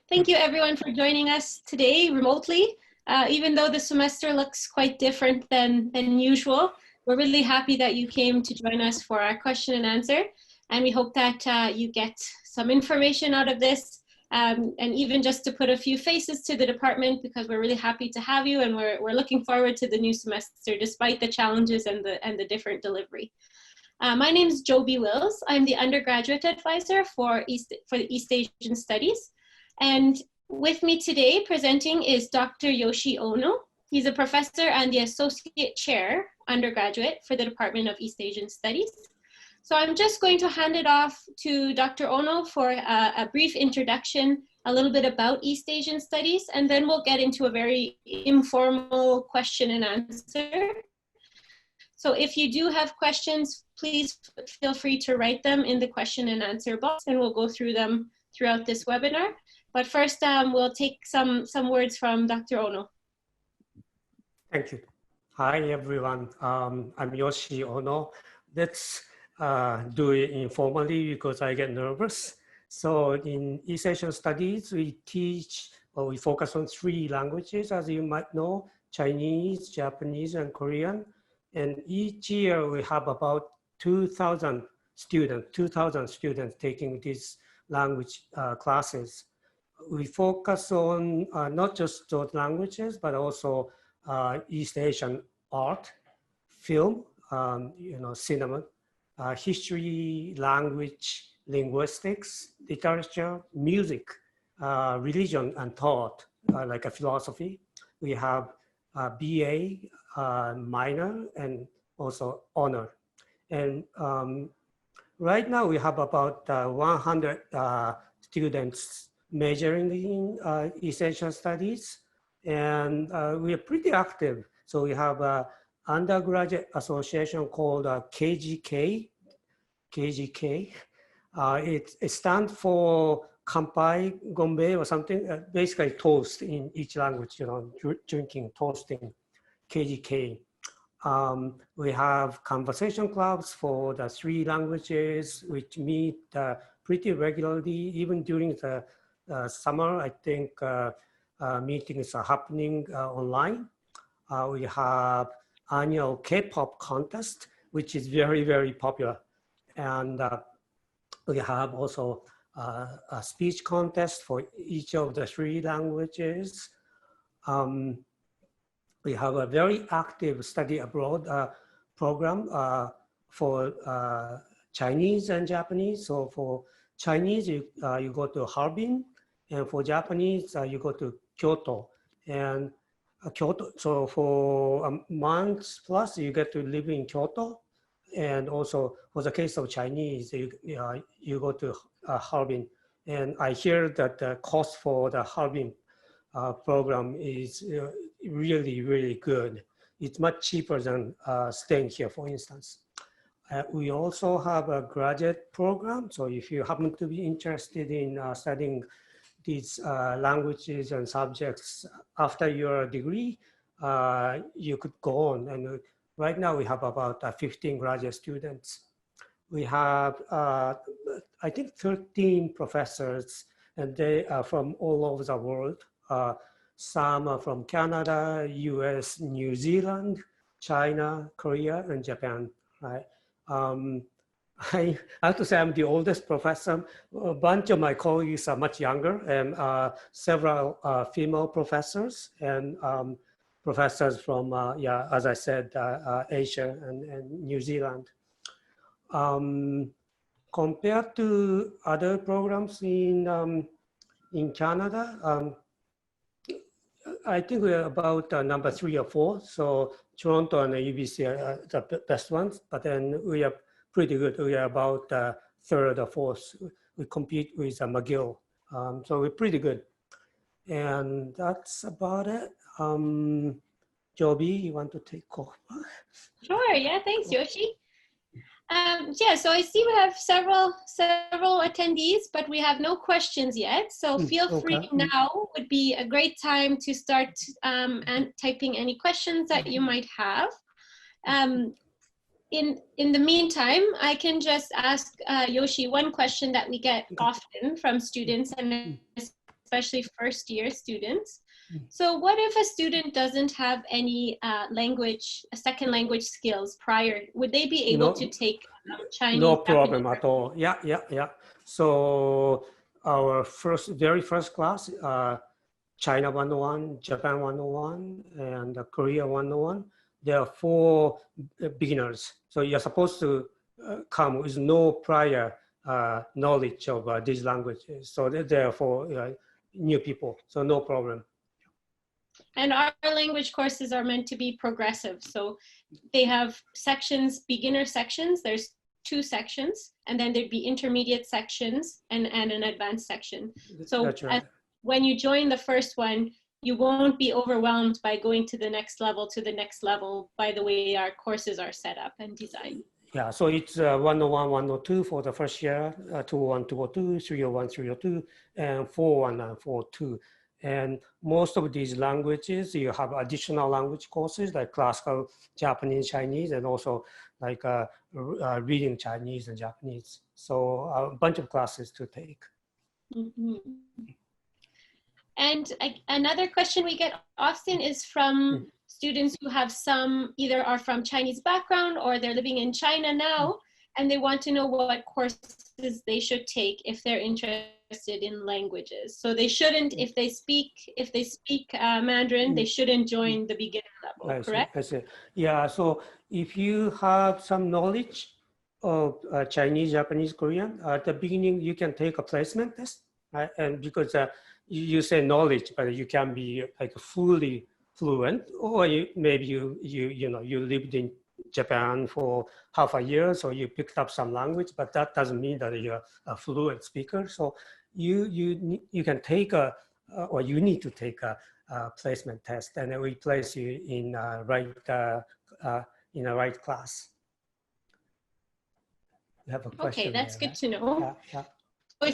Thank you everyone for joining us today remotely. Even though the semester looks quite different than usual, we're really happy that you came to join us for our question and answer. And we hope that you get some information out of this, and even just to put a few faces to the department, because we're really happy to have you, and we're looking forward to the new semester despite the challenges and the different delivery. My name is Joby Wills. I'm the undergraduate advisor for the East Asian Studies. And with me today presenting is Dr. Yoshi Ono. He's a professor and the associate chair undergraduate for the Department of East Asian Studies. So I'm just going to hand it off to Dr. Ono for a brief introduction, a little bit about East Asian Studies, and then we'll get into a very informal question and answer. So if you do have questions, please feel free to write them in the question and answer box, and we'll go through them throughout this webinar. But first, we'll take some words from Dr. Ono. Thank you. Hi, everyone. I'm Yoshi Ono. Let's do it informally because I get nervous. So in East Asian Studies, we teach, or we focus on 3 languages, as you might know: Chinese, Japanese, and Korean. And each year we have about 2,000 students taking these language classes. We focus on not just those languages, but also East Asian art, film, cinema, history, language, linguistics, literature, music, religion, and thought, like a philosophy. We have BA, minor, and also honor. And right now we have about 100 students majoring in East Asian Studies, and we are pretty active. So we have an undergraduate association called KGK. It stands for Kampai Gombe or something, basically toast in each language, drinking, toasting, KGK. We have conversation clubs for the 3 languages, which meet pretty regularly, even during the summer. I think meetings are happening online. We have annual K-pop contest, which is very, very popular. And we have also a speech contest for each of the 3 languages. We have a very active study abroad program for Chinese and Japanese. So for Chinese, you go to Harbin, and for Japanese, you go to Kyoto. And Kyoto, so for a month plus, you get to live in Kyoto. And also for the case of Chinese, you go to Harbin. And I hear that the cost for the Harbin program is really, really good. It's much cheaper than staying here, for instance. We also have a graduate program. So if you happen to be interested in studying these languages and subjects after your degree, you could go on. And right now we have about 15 graduate students. We have, I think, 13 professors, and they are from all over the world. Some are from Canada, US, New Zealand, China, Korea, and Japan, right? I have to say I'm the oldest professor. A bunch of my colleagues are much younger, and several female professors and professors from, as I said, Asia and New Zealand. Compared to other programs in Canada, I think we're about number 3 or 4. So Toronto and the UBC are the best ones, but then we are pretty good. We are about 3rd or 4th. We compete with McGill. So we're pretty good. And that's about it. Joby, you want to take over? Sure, yeah, thanks, Yoshi. Yeah, so I see we have several attendees, but we have no questions yet. So feel free now would be a great time to start and typing any questions that you might have. In the meantime, I can just ask Yoshi one question that we get often from students, and especially first-year students. So what if a student doesn't have any second language skills prior? Would they be able to take Chinese? No problem Japanese, at all. Yeah. So our very first class, China 101, Japan 101, and Korea 101. There are 4 beginners. So you're supposed to come with no prior knowledge of these languages. So they're for new people. So no problem. And our language courses are meant to be progressive. So they have sections, beginner sections. There's 2 sections, and then there'd be intermediate sections and an advanced section. So That's right. When you join the first one, you won't be overwhelmed by going to the next level by the way our courses are set up and designed. Yeah, so it's 101, 102 for the first year, 201, 202, 301, 302, and 401 and 402. And most of these languages, you have additional language courses like classical Japanese, Chinese, and also like reading Chinese and Japanese. So a bunch of classes to take. Mm-hmm. And another question we get often is from students who have either are from Chinese background or they're living in China now, and they want to know what courses they should take if they're interested in languages. So they shouldn't, if they speak Mandarin, they shouldn't join the beginner level, correct? I see. Yeah, so if you have some knowledge of Chinese, Japanese, Korean, at the beginning, you can take a placement test, right? And because you say knowledge, but you can be like fully fluent, or maybe you lived in Japan for half a year, so you picked up some language, but that doesn't mean that you're a fluent speaker. So you can take or you need to take a placement test, and then we place you in a right class. You have a question? Okay, that's there, good to know. Yeah. So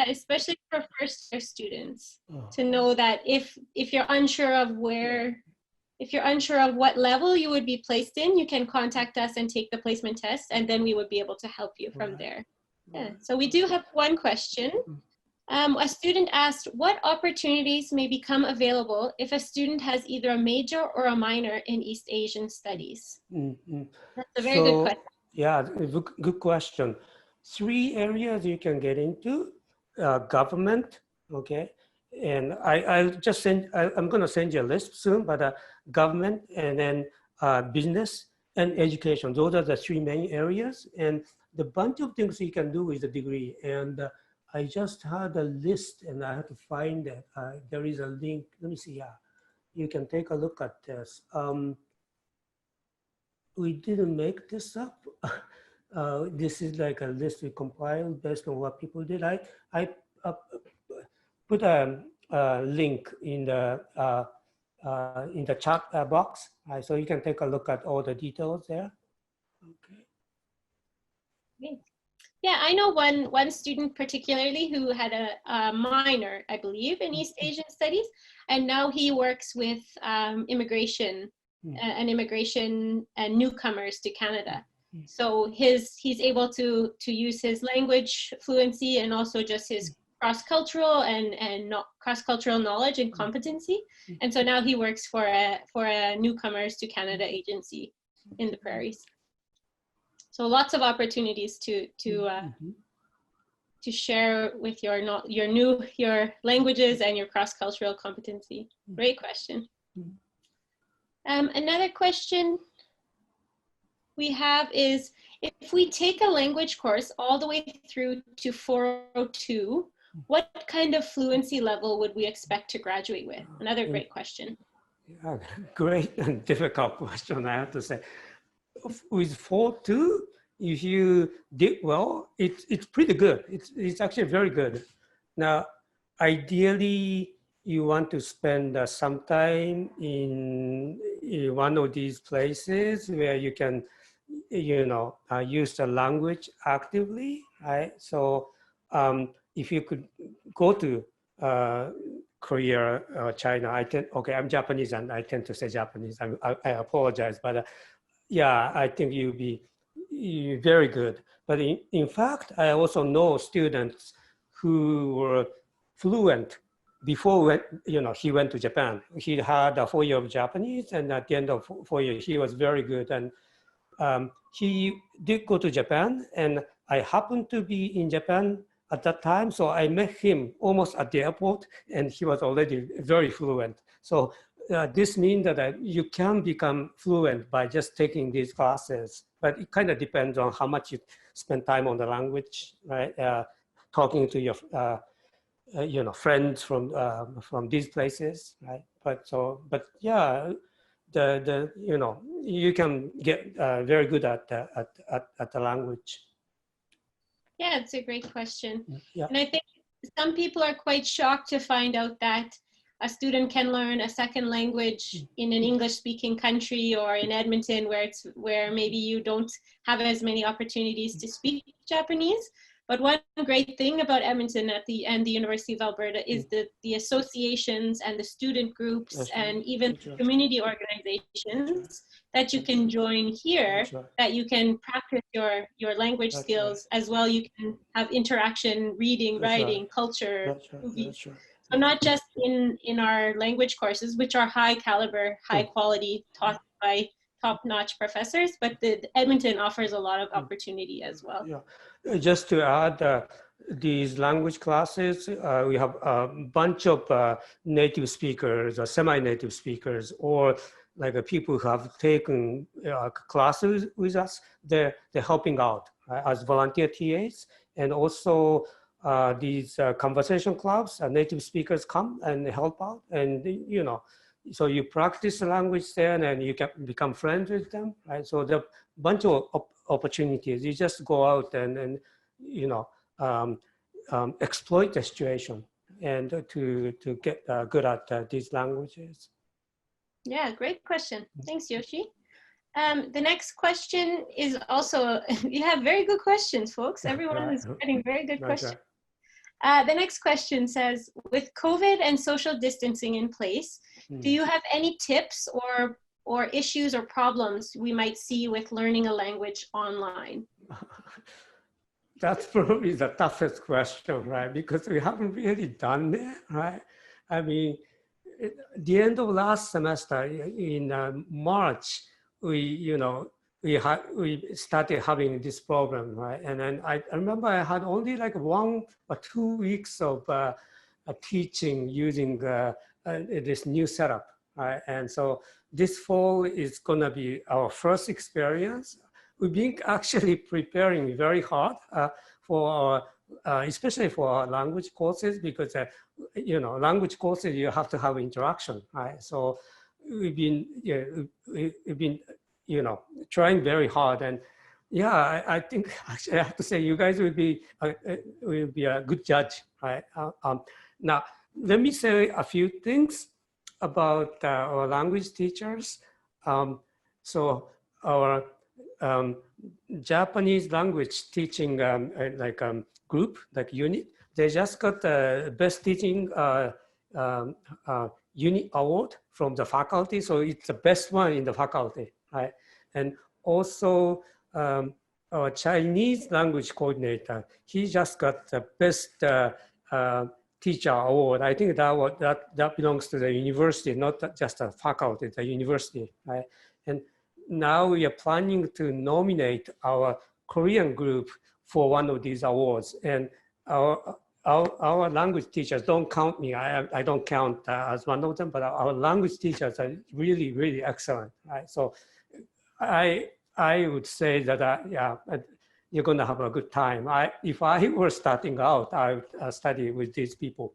especially for first-year students, to know that if you're unsure of what level you would be placed in, you can contact us and take the placement test, and then we would be able to help you from there. Yeah. So we do have one question. A student asked, what opportunities may become available if a student has either a major or a minor in East Asian studies? That's a very good question. Yeah, good question. 3 areas you can get into: government, okay, and I'm going to send you a list soon, but government, and then business and education. Those are the 3 main areas, and the bunch of things you can do with a degree. And I just had a list, and I had to find it. There is a link. Let me see. Yeah, you can take a look at this. We didn't make this up. This is like a list we compiled based on what people did. I put a link in the chat box, so you can take a look at all the details there. Okay. Yeah, I know one student particularly who had a minor, I believe, in East Asian studies, and now he works with immigration and newcomers to Canada. So he's able to use his language fluency and also just his cross-cultural cross-cultural knowledge and competency. And so now he works for a newcomers to Canada agency in the prairies. So lots of opportunities to share with your languages and your cross-cultural competency. Great question. Another question we have is, if we take a language course all the way through to 402, what kind of fluency level would we expect to graduate with? Another great question. Yeah, great and difficult question, I have to say. With 4.2, if you did well, it's pretty good. It's actually very good. Now, ideally, you want to spend some time in one of these places where you can, use the language actively, right? So if you could go to Korea or China, I'm Japanese and I tend to say Japanese. I apologize, but yeah, I think you'll be very good. But in fact, I also know students who were fluent before when, he went to Japan. He had a 4 year of Japanese, and at the end of 4 years, he was very good. And he did go to Japan, and I happened to be in Japan at that time. So I met him almost at the airport, and he was already very fluent. So this means that you can become fluent by just taking these classes, but it kind of depends on how much you spend time on the language, right? Talking to your friends from these places, right? But yeah, you can get very good at the language. Yeah, it's a great question. Yeah. And I think some people are quite shocked to find out that a student can learn a second language in an English-speaking country or in Edmonton, where maybe you don't have as many opportunities to speak Japanese. But one great thing about Edmonton and the University of Alberta is the associations and the student groups and even community organizations that you can join here, that you can practice your language skills as well. You can have interaction, reading, writing, culture, movies. So not just in our language courses, which are high caliber, high quality, taught by top-notch professors, but the Edmonton offers a lot of opportunity as well. Yeah, just to add, these language classes, we have a bunch of native speakers or semi-native speakers, or like people who have taken classes with us. They're helping out as volunteer TAs, and also these conversation clubs, native speakers come and help out, and so you practice the language there, and you can become friends with them, right? So there are a bunch of opportunities. You just go out and exploit the situation and to get good at these languages. Yeah, great question. Thanks, Yoshi. The next question is also, you have very good questions, folks. Everyone is getting very good questions. The next question says, with COVID and social distancing in place, do you have any tips or issues or problems we might see with learning a language online? That's probably the toughest question, right? Because we haven't really done it, right? I mean, at the end of last semester in March, we started having this problem, right? And then I remember I had only like 1 or 2 weeks of teaching using this new setup, right? And so this fall is gonna be our first experience. We've been actually preparing very hard for our, especially for our language courses, because language courses you have to have interaction, right? So we've been trying very hard, and yeah, I think actually I have to say you guys will be a good judge, right? Now let me say a few things about our language teachers. So our Japanese language teaching group, like unit, they just got the best teaching unit award from the faculty. So it's the best one in the faculty, right? And also our Chinese language coordinator, he just got the best teacher award. I think that belongs to the university, not just the faculty, the university, right? And now we are planning to nominate our Korean group for one of these awards. And our language teachers, don't count me, I don't count as one of them, but our language teachers are really, really excellent, right? So I would say that, yeah, you're gonna have a good time. If I were starting out, I would study with these people.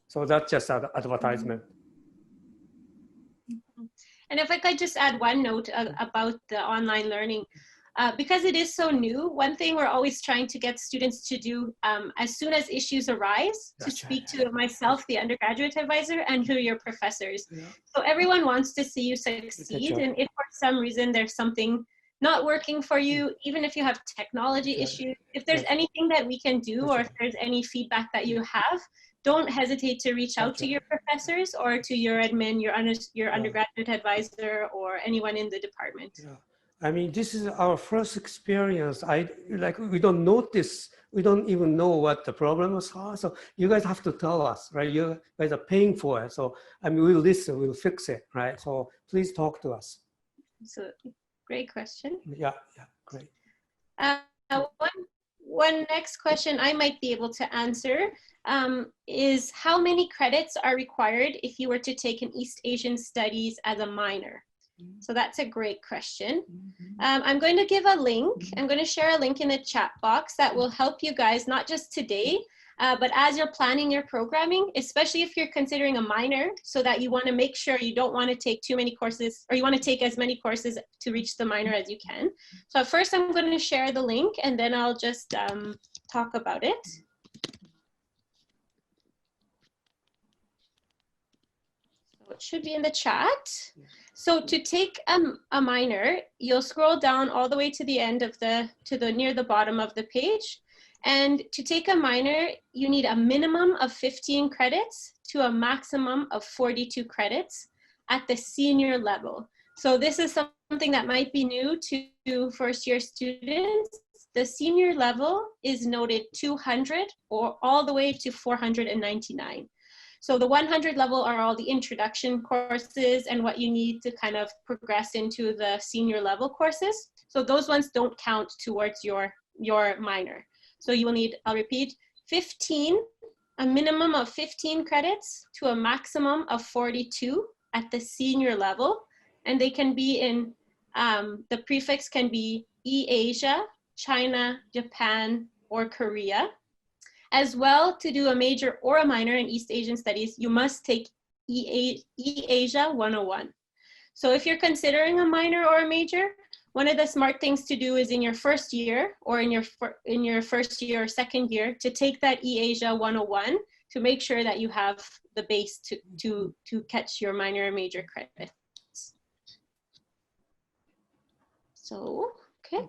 So that's just an advertisement. And if I could just add one note about the online learning, because it is so new, one thing we're always trying to get students to do as soon as issues arise, to speak to myself, the undergraduate advisor, and to your professors. Yeah. So everyone wants to see you succeed. And if for some reason there's something not working for you, even if you have technology issues, if there's anything that we can do, or if there's any feedback that you have, don't hesitate to reach out to your professors or to your admin, your undergraduate advisor, or anyone in the department. Yeah. I mean, this is our first experience. We don't notice we don't even know what the problems are. So you guys have to tell us, right? You guys are paying for it. So I mean, we'll listen, we'll fix it, right? So please talk to us. Absolutely. Great question. Yeah, great. One next question I might be able to answer is how many credits are required if you were to take an East Asian Studies as a minor? So that's a great question. I'm going to give a link. I'm going to share a link in the chat box that will help you guys, not just today, but as you're planning your programming, especially if you're considering a minor, so that you want to make sure you don't want to take too many courses, or you want to take as many courses to reach the minor as you can. So first I'm going to share the link and then I'll just talk about it. So it should be in the chat. So to take a minor, you'll scroll down all the way to the end of near the bottom of the page. And to take a minor, you need a minimum of 15 credits to a maximum of 42 credits at the senior level. So this is something that might be new to first-year students. The senior level is noted 200 or all the way to 499. So the 100 level are all the introduction courses and what you need to kind of progress into the senior level courses. So those ones don't count towards your minor. So you will need, I'll repeat, a minimum of 15 credits to a maximum of 42 at the senior level. And they can be in, the prefix can be E-Asia, China, Japan, or Korea. As well, to do a major or a minor in East Asian Studies, you must take E-Asia 101. So if you're considering a minor or a major, one of the smart things to do is in your first year or in your first year or second year to take that E-Asia 101 to make sure that you have the base to catch your minor and major credits. So, okay.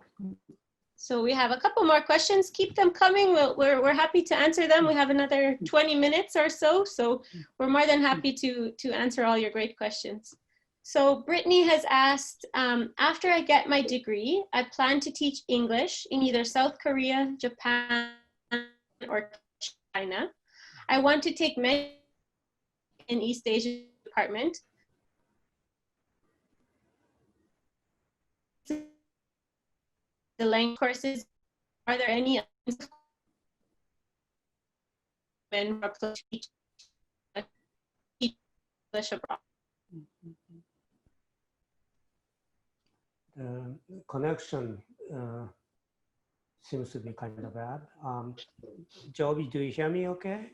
So we have a couple more questions. Keep them coming. We're happy to answer them. We have another 20 minutes or so. So we're more than happy to answer all your great questions. So Brittany has asked, after I get my degree, I plan to teach English in either South Korea, Japan, or China. I want to take many in East Asia department. The language courses, are there any English abroad? The connection seems to be kind of bad. Joby, do you hear me okay?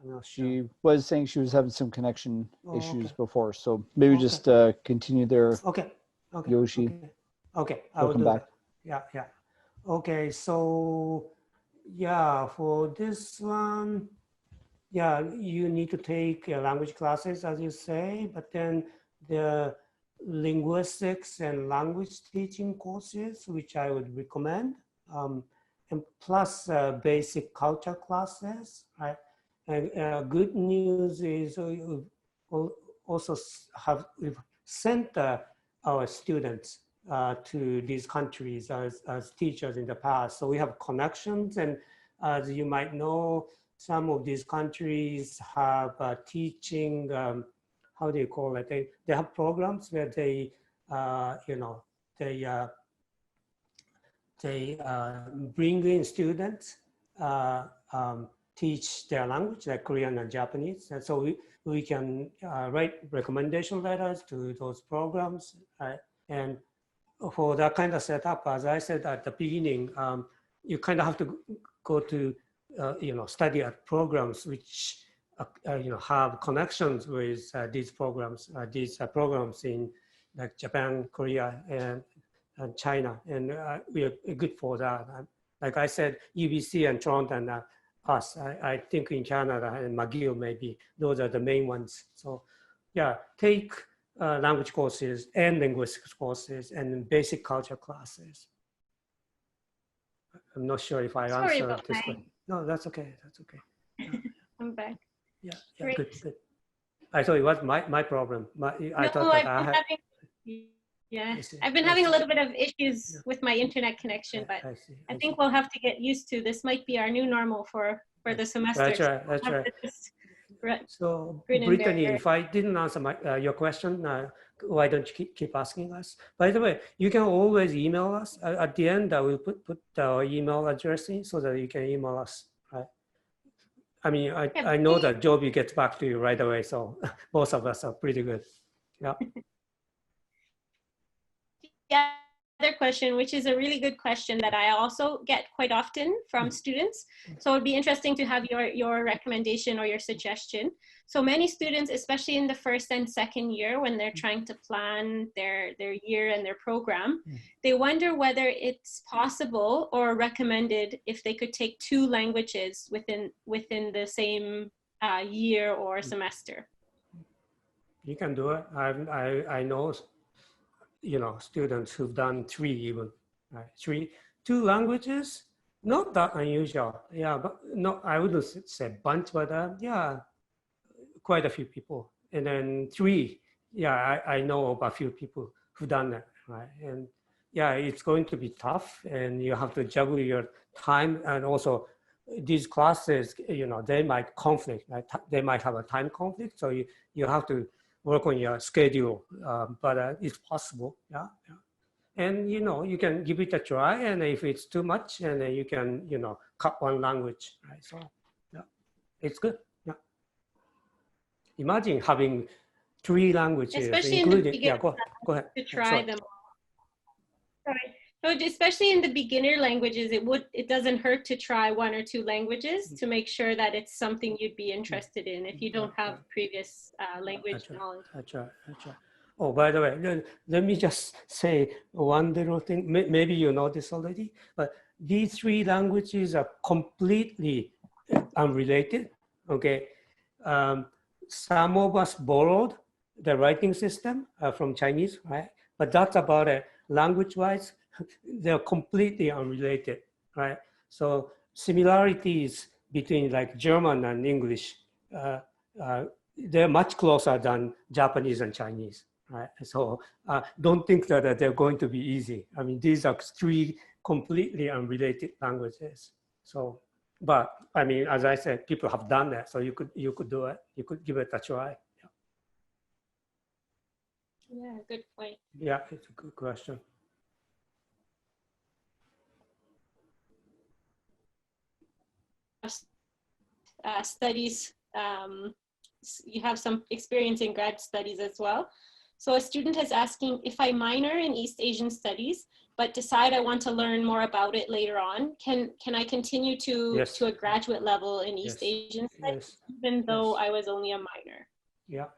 I'm not sure. She was saying she was having some connection issues before, so maybe just continue there. Okay. Yoshi. Okay. I will do back. that. Yeah. Okay, so yeah, for this one, yeah, you need to take language classes, as you say, but then the linguistics and language teaching courses, which I would recommend, and plus basic culture classes, right? And good news is we also we've sent our students to these countries as teachers in the past. So we have connections, and as you might know, some of these countries have teaching, how do you call it? They have programs where they, they bring in students, teach their language, like Korean and Japanese. And so we can write recommendation letters to those programs. And for that kind of setup, as I said at the beginning, you kind of have to go to, study at programs which, have connections with these programs in like Japan, Korea, and China. And we are good for that. Like I said, UBC and Toronto and us. I think in Canada and McGill maybe, those are the main ones. So yeah, take language courses and linguistics courses and basic culture classes. I'm not sure if I answered this question. No, that's okay. That's okay. Yeah. I'm back. Yeah, good. I thought it was my problem. I thought that I had. Yeah, I see. I've been having a little bit of issues with my internet connection, but I think we'll have to get used to this. Might be our new normal for the semester. That's right. That's right. So, Brittany, if I didn't answer your question, why don't you keep asking us? By the way, you can always email us. At the end, I will put our email address in so that you can email us. Right? I mean, I know that Joby gets back to you right away, so both of us are pretty good. Yeah. Yeah. Other question, which is a really good question that I also get quite often from students. So it'd be interesting to have your recommendation or your suggestion. So many students, especially in the first and second year, when they're trying to plan their year and their program, they wonder whether it's possible or recommended if they could take 2 languages within the same year or semester. You can do it. I know, students who've done 3 even, right? 2 languages, not that unusual. Yeah, but no, I wouldn't say bunch, but yeah, quite a few people. And then 3, yeah, I know of a few people who've done that, right? And yeah, it's going to be tough, and you have to juggle your time, and also these classes, they might conflict, right? They might have a time conflict, so you have to work on your schedule, but it's possible, yeah. And you can give it a try, and if it's too much, and then you can cut one language, right? So yeah, it's good. Yeah. Imagine having 3 languages, especially including, in the yeah, go ahead. To try them all. Sorry. So especially in the beginner languages, it doesn't hurt to try 1 or 2 languages to make sure that it's something you'd be interested in if you don't have previous language knowledge. That's right. Oh, by the way, let me just say one little thing. Maybe you know this already, but these 3 languages are completely unrelated. Okay. Some of us borrowed the writing system from Chinese, right? But that's about it. Language-wise, they're completely unrelated, right? So similarities between like German and English, they're much closer than Japanese and Chinese, right? So don't think that they're going to be easy. I mean, these are 3 completely unrelated languages. So, but I mean, as I said, people have done that, so you could do it. You could give it a try. Yeah, good point. Yeah, it's a good question. Studies, you have some experience in grad studies as well. So a student is asking, if I minor in East Asian Studies, but decide I want to learn more about it later on, can I continue to a graduate level in East Asian Studies, even though I was only a minor? Yeah,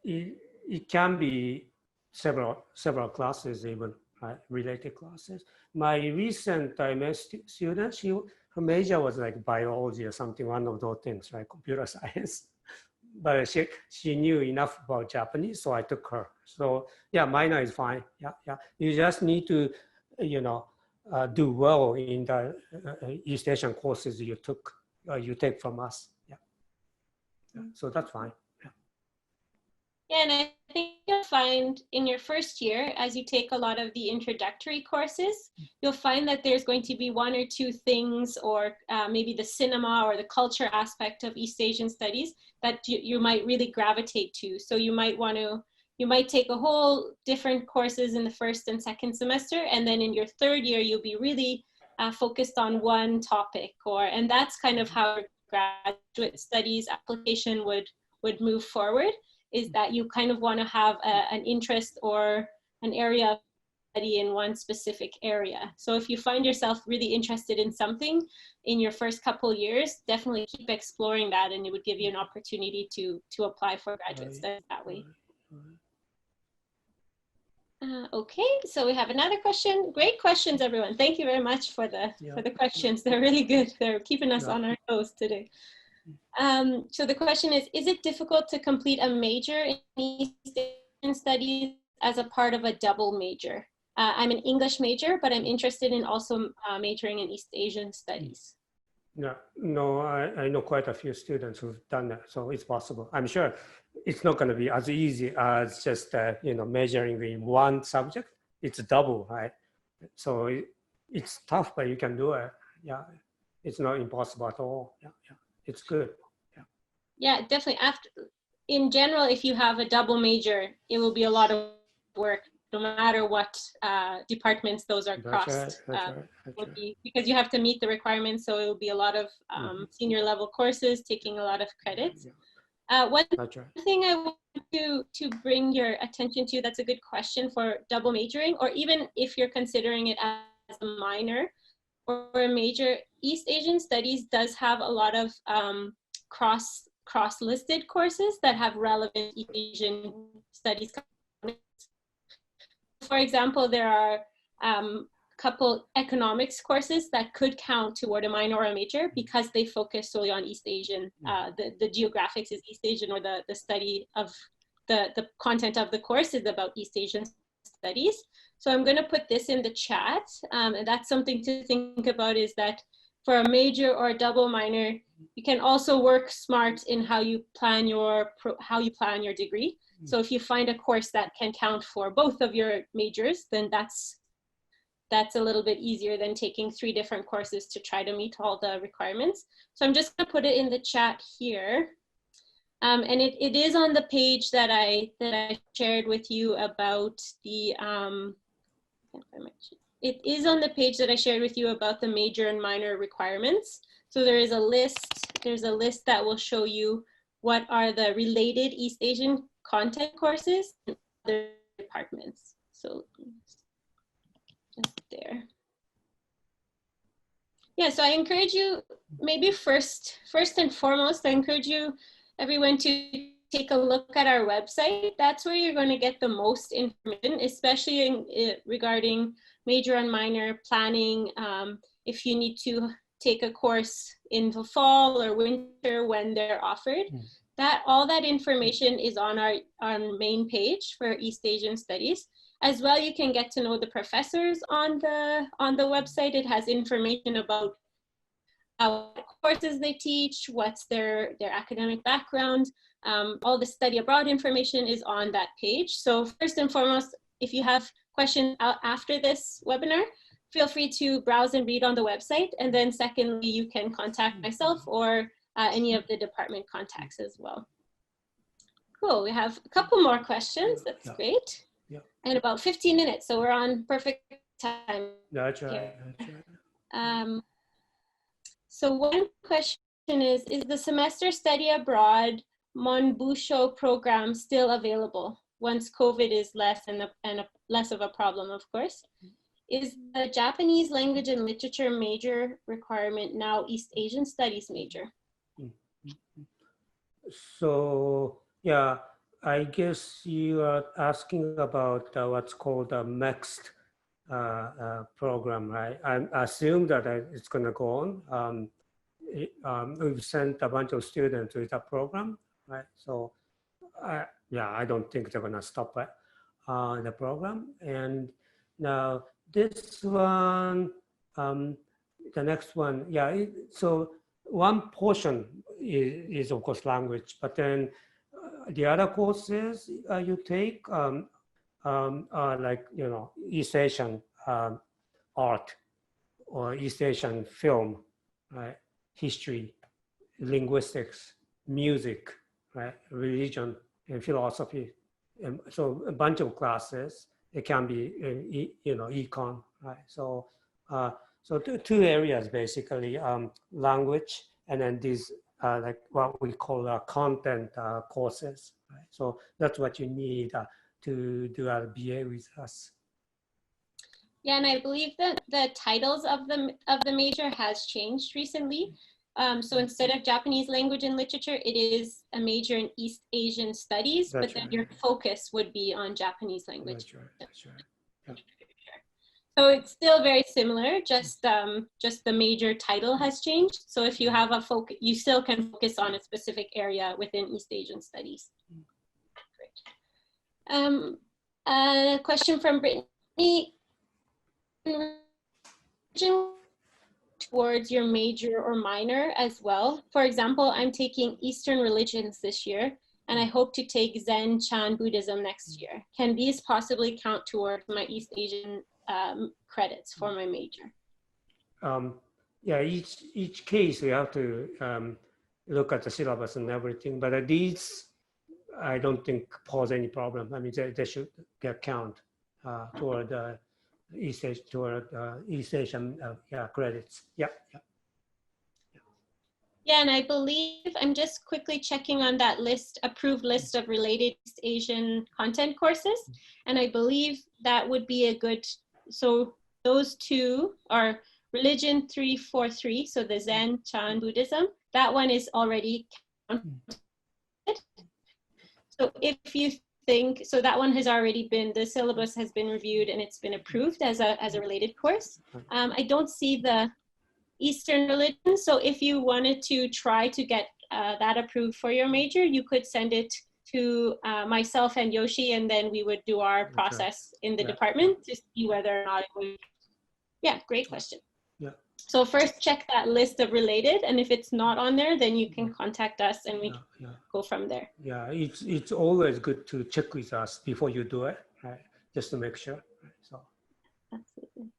it can be several classes even, right? Related classes. My recent MS student, her major was like biology or something, one of those things, right? Computer science. But she knew enough about Japanese, so I took her. So yeah, minor is fine. Yeah. You just need to, do well in the East Asian courses you take from us. Yeah. So that's fine. Yeah, and I think you'll find in your first year, as you take a lot of the introductory courses, you'll find that there's going to be 1 or 2 things, or maybe the cinema or the culture aspect of East Asian Studies that you might really gravitate to. So you might take a whole different courses in the first and second semester, and then in your third year, you'll be really focused on one topic, and that's kind of how graduate studies application would move forward. Is that you kind of want to have an interest or an area of study in one specific area. So if you find yourself really interested in something in your first couple years, definitely keep exploring that, and it would give you an opportunity to apply for graduate studies that way. Okay, so we have another question. Great questions, everyone. Thank you very much for the questions. They're really good. They're keeping us on our toes today. So the question is it difficult to complete a major in East Asian Studies as a part of a double major? I'm an English major, but I'm interested in also majoring in East Asian Studies. No, no, I know quite a few students who've done that, so it's possible. I'm sure it's not going to be as easy as just measuring in one subject. It's double, right? So it's tough, but you can do it. Yeah, it's not impossible at all. Yeah, yeah, it's good. Yeah, yeah, definitely. In general, if you have a double major, it will be a lot of work, no matter what departments those are that's right. crossed. That's right. That's Would right. be because you have to meet the requirements, so it will be a lot of senior level courses, taking a lot of credits. One That's right. thing I want to bring your attention to, that's a good question for double majoring, or even if you're considering it as a minor or a major, East Asian Studies does have a lot of cross-listed courses that have relevant East Asian Studies. For example, there are couple economics courses that could count toward a minor or a major because they focus solely on East Asian. The geographics is East Asian, or the study of the content of the course is about East Asian studies. So I'm going to put this in the chat, and that's something to think about, is that for a major or a double minor, you can also work smart in how you plan your degree. So if you find a course that can count for both of your majors, then that's a little bit easier than taking 3 different courses to try to meet all the requirements. So I'm just going to put it in the chat here. And it is on the page that I shared with you about the, it is on the page that I shared with you about the major and minor requirements. So there is a list, there's a list that will show you what are the related East Asian content courses in other departments. So just there. Yeah, so I encourage you, maybe first and foremost, I encourage you, everyone, to take a look at our website. That's where you're going to get the most information, especially regarding major and minor planning. If you need to take a course in the fall or winter when they're offered, all that information is on our main page for East Asian Studies. As well, you can get to know the professors on the website. It has information about what courses they teach, what's their academic background. All the study abroad information is on that page. So first and foremost, if you have questions after this webinar, feel free to browse and read on the website. And then secondly, you can contact myself or any of the department contacts as well. Cool, we have a couple more questions. That's great. And about 15 minutes, so we're on perfect time. That's right. That's right. So one question is the semester study abroad Monbusho program still available once COVID is less less of a problem, of course? Is the Japanese language and literature major requirement now East Asian Studies major? So yeah, I guess you are asking about what's called a mixed program, right? I assume that it's going to go on. We've sent a bunch of students to that program, right? So yeah, I don't think they're going to stop the program. And now this one, the next one, yeah. So one portion is of course language, but then the other courses you take are like, East Asian art or East Asian film, right? History, linguistics, music, right? Religion and philosophy. And so a bunch of classes. It can be, econ, right? So, so two areas basically, language and then these like what we call content courses, right? So that's what you need to do a BA with us. Yeah, and I believe that the titles of the major has changed recently. So instead of Japanese language and literature, it is a major in East Asian Studies, That's but then right. your focus would be on Japanese language. That's right. That's right. Yeah. So it's still very similar, just the major title has changed. So if you have a focus, you still can focus on a specific area within East Asian Studies. Great. A question from Brittany. towards your major or minor as well. For example, I'm taking Eastern religions this year, and I hope to take Zen, Chan, Buddhism next year. Can these possibly count towards my East Asian credits for my major? Yeah, each case we have to look at the syllabus and everything, but these I don't think pose any problem. I mean, they should get count toward East Asian credits. Yeah. Yeah, and I believe I'm just quickly checking on that list, approved list of related East Asian content courses, and I believe that would be a good. So those two are Religion 343, so the Zen, Chan, Buddhism. That one is already counted. So if you think, so that one has already been, the syllabus has been reviewed and it's been approved as a related course. I don't see the Eastern religion, so if you wanted to try to get that approved for your major, you could send it to myself and Yoshi, and then we would do our process in the department to see whether or not it would. Yeah, great question. Yeah. So first check that list of related, and if it's not on there, then you can contact us and we can go from there. Yeah, it's always good to check with us before you do it, right? Just to make sure. Right? So. Absolutely.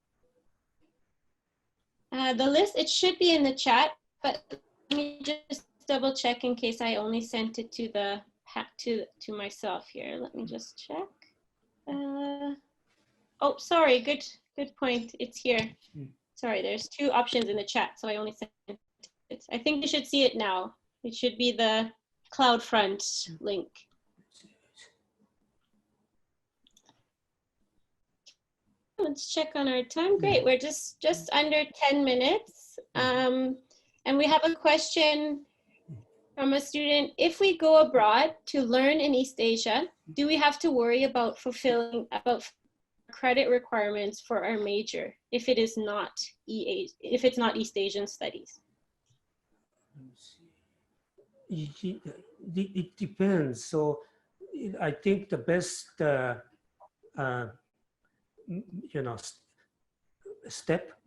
The list, it should be in the chat, but let me just double check in case I only sent it to the to myself here. Let me just check. Oh, sorry. Good point. It's here. Sorry, there's two options in the chat, so I only sent it. I think you should see it now. It should be the CloudFront link. Let's check on our time. Great, we're just under 10 minutes. And we have a question from a student. If we go abroad to learn in East Asia, do we have to worry about fulfilling credit requirements for our major if it is not East Asian studies? It depends. So I think the best step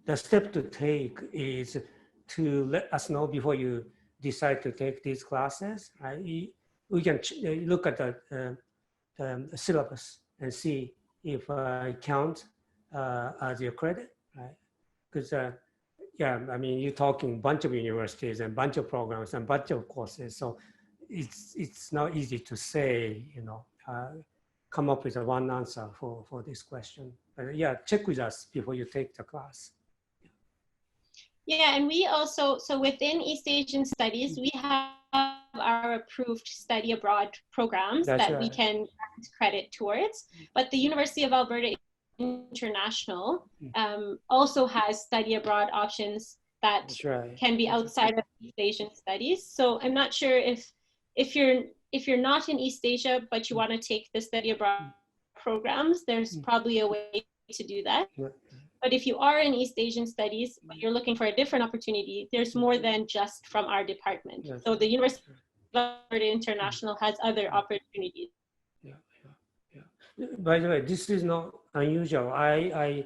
the step to take is to let us know before you decide to take these classes. Right? We can look at the syllabus and see if it counts as your credit, right? Because yeah, I mean, you're talking bunch of universities and bunch of programs and bunch of courses, so it's not easy to say, come up with a one answer for this question. But yeah, check with us before you take the class. Yeah, and we also, so within East Asian Studies, we have our approved study abroad programs that we can credit towards, but the University of Alberta International also has study abroad options that can be outside of East Asian Studies. So I'm not sure if you're not in East Asia, but you want to take the study abroad programs, there's probably a way to do that. But if you are in East Asian Studies, but you're looking for a different opportunity, there's more than just from our department. So the University of Alberta International has other opportunities. By the way, this is not unusual. I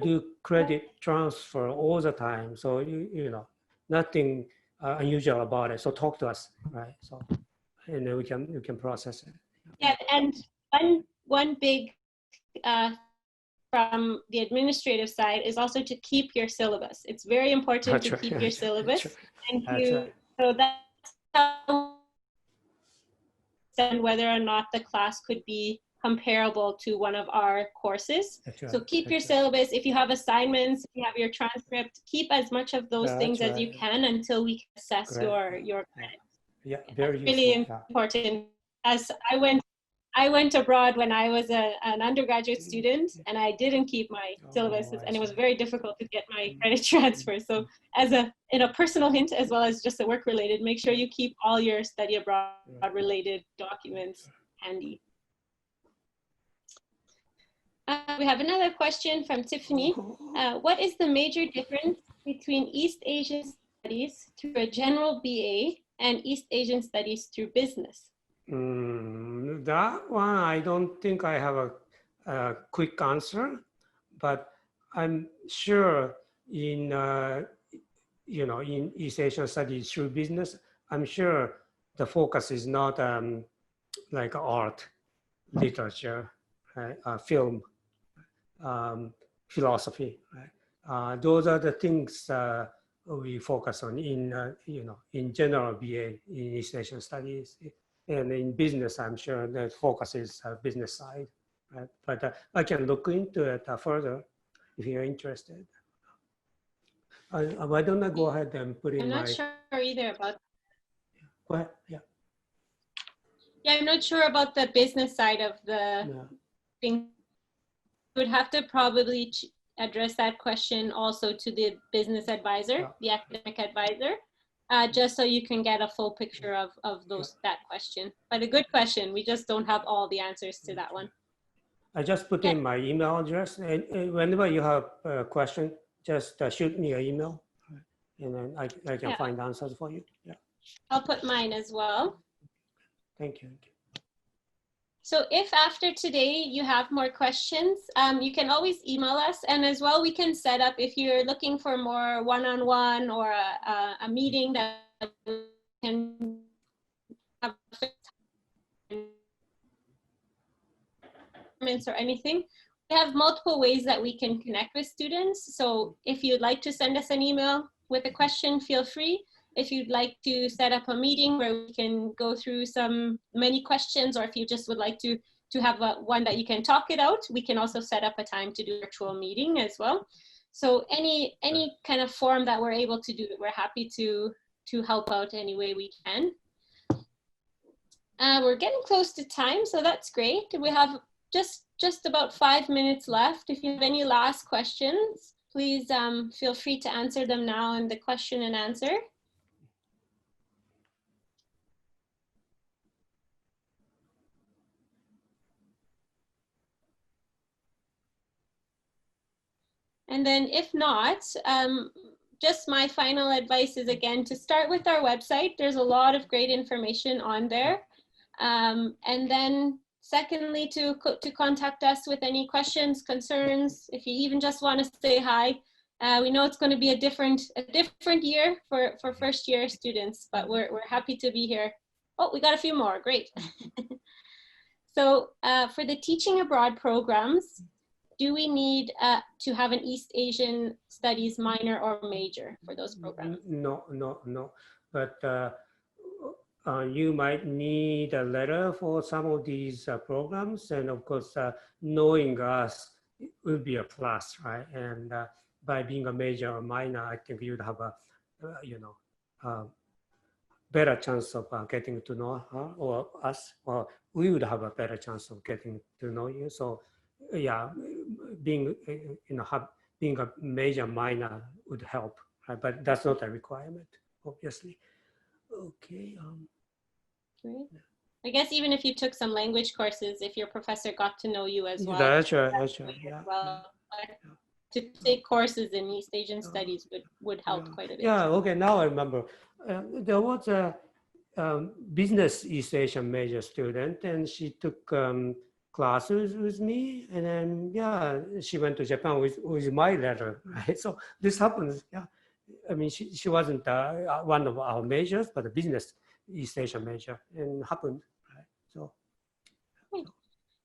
do credit transfer all the time, so you know nothing unusual about it. So talk to us, right? So and then we can process it. Yeah, and one big from the administrative side is also to keep your syllabus. It's very important to keep your syllabus, so that's how and whether or not the class could be comparable to one of our courses. So keep your syllabus. If you have assignments, if you have your transcript, keep as much of those things as you can until we can assess your credit. Yeah, very really important. As I went abroad when I was an undergraduate student, and I didn't keep my syllabus, and it was very difficult to get my credit transfer. So in a personal hint, as well as just a work related, make sure you keep all your study abroad related documents handy. We have another question from Tiffany. What is the major difference between East Asian Studies through a general BA and East Asian Studies through business? That one, I don't think I have a quick answer, but I'm sure in in East Asian studies through business, I'm sure the focus is not like art, literature, right? Film, philosophy. Right? Those are the things we focus on in in general BA in East Asian studies, and in business, I'm sure the focus is business side. Right? But I can look into it further if you're interested. Why don't I go ahead and put in I'm not my... sure either about. Go ahead. Yeah. Yeah, I'm not sure about the business side of the Yeah. thing. Would have to probably address that question also to the business advisor, Yeah. the academic advisor, just so you can get a full picture of that question. But a good question. We just don't have all the answers to that one. I just put in my email address, and whenever you have a question, just shoot me an email, and then I can find answers for you. Yeah. I'll put mine as well. Thank you. So if after today you have more questions, you can always email us, and as well we can set up, if you're looking for more one-on-one or a meeting that we can have or anything. We have multiple ways that we can connect with students. So if you'd like to send us an email with a question, feel free. If you'd like to set up a meeting where we can go through many questions, or if you just would like to have one that you can talk it out, we can also set up a time to do a virtual meeting as well. So any kind of form that we're able to do, we're happy to help out any way we can. We're getting close to time, so that's great. We have just about 5 minutes left. If you have any last questions, please feel free to answer them now in the question and answer. And then if not, just my final advice is, again, to start with our website. There's a lot of great information on there. And then secondly, to contact us with any questions, concerns. If you even just want to say hi. We know it's going to be a different year for first year students, but we're happy to be here. Oh, we got a few more, great. So for the teaching abroad programs, do we need to have an East Asian Studies minor or major for those programs? No. But you might need a letter for some of these programs, and of course, knowing us will be a plus, right? And by being a major or minor, I think you'd have a better chance of getting to know her or us, or we would have a better chance of getting to know you. So, yeah, being being a major minor would help, right? But that's not a requirement, obviously. Okay. Great. I guess even if you took some language courses, if your professor got to know you as well. That's right. Yeah. Well, to take courses in East Asian Studies would help quite a bit. Yeah. Okay. Now I remember. There was a business East Asian major student, and she took classes with me, and then she went to Japan with my letter, right? So this happens. Yeah. I mean, she wasn't one of our majors, but a business East Asian major, and happened, right? So.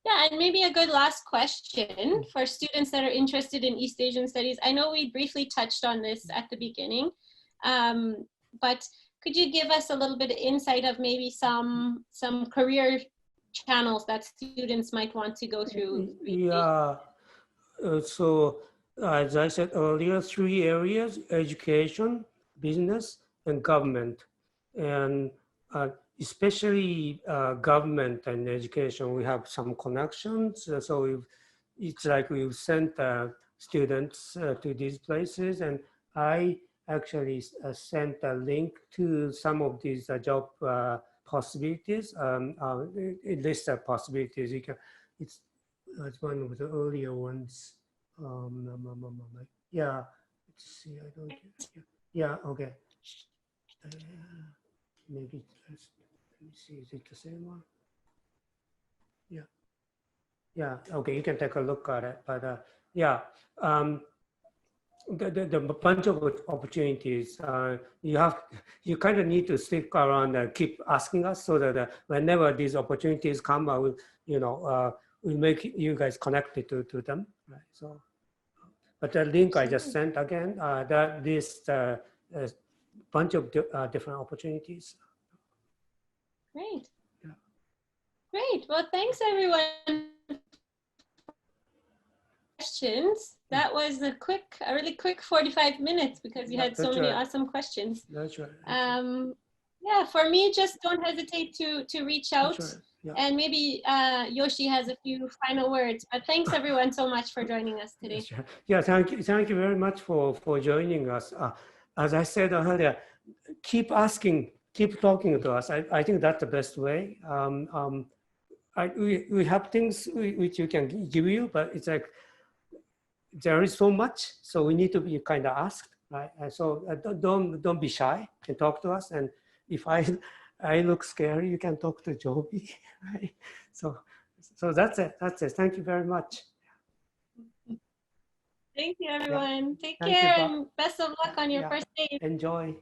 Yeah, and maybe a good last question for students that are interested in East Asian Studies. I know we briefly touched on this at the beginning, but could you give us a little bit of insight of maybe some career channels that students might want to go through? Yeah. So as I said earlier, 3 areas: education, business, and government. And especially government and education, we have some connections. So it's like we've sent students to these places, and I actually sent a link to some of these job possibilities. It lists possibilities. It's one of the earlier ones. Yeah, let's see. I don't. Yeah. Okay. Maybe let me see. Is it the same one? Yeah. Okay. You can take a look at it. But yeah. the bunch of opportunities, you kind of need to stick around and keep asking us so that whenever these opportunities come, I will, we'll make you guys connected to them. Right? So, but the link I just sent again, this bunch of different opportunities. Great. Yeah. Great. Well, thanks everyone. Questions. That was a really quick 45 minutes because you had so many awesome questions. That's right. Yeah, for me, just don't hesitate to reach out. Right. Yeah. And maybe Yoshi has a few final words. But thanks everyone so much for joining us today. Right. Yeah, thank you very much for joining us. As I said earlier, keep asking, keep talking to us. I think that's the best way. We have things which we can give you, but it's like there is so much, so we need to be kind of asked, right? And so don't be shy and talk to us. And if I look scary, you can talk to Joby, right? So that's it. That's it. Thank you very much. Thank you, everyone. Yeah. Take care and best of luck on your first day. Enjoy.